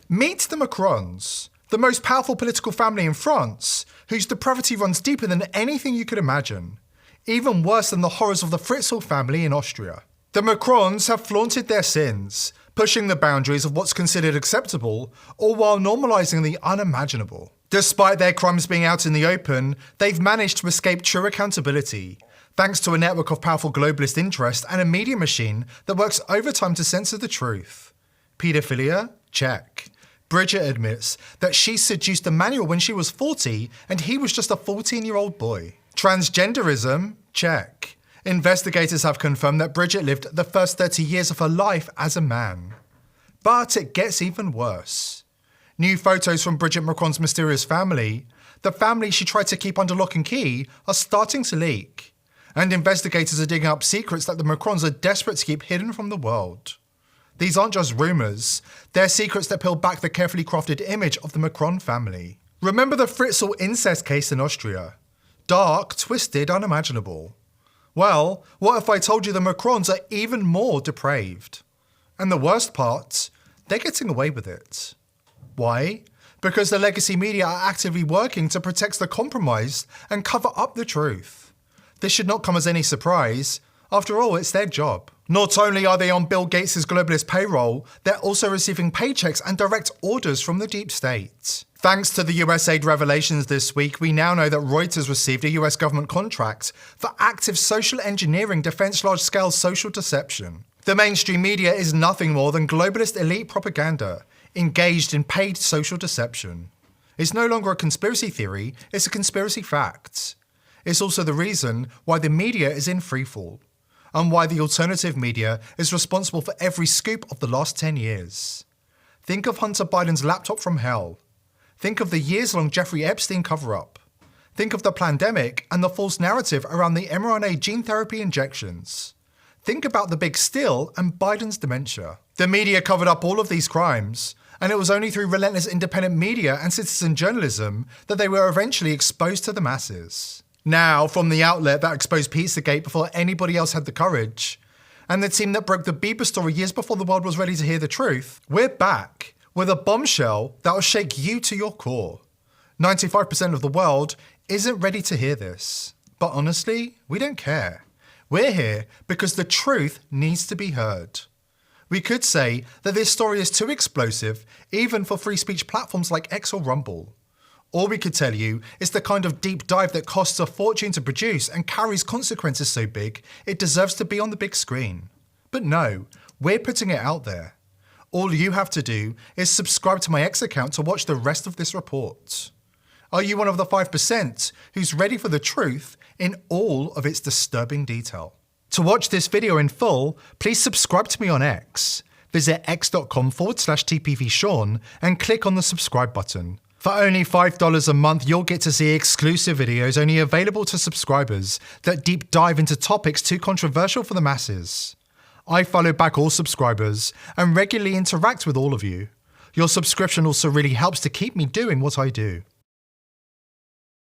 Meet the Macrons, the most powerful political family in France, whose depravity runs deeper than anything you could imagine. Even worse than the horrors of the Fritzl family in Austria. The Macrons have flaunted their sins, pushing the boundaries of what's considered acceptable, all while normalising the unimaginable. Despite their crimes being out in the open, they've managed to escape true accountability, thanks to a network of powerful globalist interest and a media machine that works overtime to censor the truth. Paedophilia? Check. Bridget admits that she seduced Emmanuel when she was 40 and he was just a 14-year-old boy. Transgenderism? Check. Investigators have confirmed that Bridget lived the first 30 years of her life as a man. But it gets even worse. New photos from Bridget Macron's mysterious family, the family she tried to keep under lock and key, are starting to leak. And investigators are digging up secrets that the Macrons are desperate to keep hidden from the world. These aren't just rumours, they're secrets that peel back the carefully crafted image of the Macron family. Remember the Fritzl incest case in Austria? Dark, twisted, unimaginable. Well, what if I told you the Macrons are even more depraved? And the worst part, they're getting away with it. Why? Because the legacy media are actively working to protect the compromised and cover up the truth. This should not come as any surprise. After all, it's their job. Not only are they on Bill Gates' globalist payroll, they're also receiving paychecks and direct orders from the deep state. Thanks to the USAID revelations this week, we now know that Reuters received a US government contract for active social engineering defense large-scale social deception. The mainstream media is nothing more than globalist elite propaganda, engaged in paid social deception. It's no longer a conspiracy theory, it's a conspiracy fact. It's also the reason why the media is in freefall, and why the alternative media is responsible for every scoop of the last 10 years. Think of Hunter Biden's laptop from hell. Think of the years-long Jeffrey Epstein cover-up. Think of the pandemic and the false narrative around the mRNA gene therapy injections. Think about the big still and Biden's dementia. The media covered up all of these crimes, and it was only through relentless independent media and citizen journalism that they were eventually exposed to the masses. Now, from the outlet that exposed Pizzagate before anybody else had the courage, and the team that broke the Bieber story years before the world was ready to hear the truth, we're back with a bombshell that'll shake you to your core. 95% of the world isn't ready to hear this. But honestly, we don't care. We're here because the truth needs to be heard. We could say that this story is too explosive, even for free speech platforms like X or Rumble. Or we could tell you it's the kind of deep dive that costs a fortune to produce and carries consequences so big it deserves to be on the big screen. But no, we're putting it out there. All you have to do is subscribe to my X account to watch the rest of this report. Are you one of the 5% who's ready for the truth in all of its disturbing detail? To watch this video in full, please subscribe to me on X. Visit x.com/TPVSean and click on the subscribe button. For only $5 a month, you'll get to see exclusive videos only available to subscribers that deep dive into topics too controversial for the masses. I follow back all subscribers and regularly interact with all of you. Your subscription also really helps to keep me doing what I do.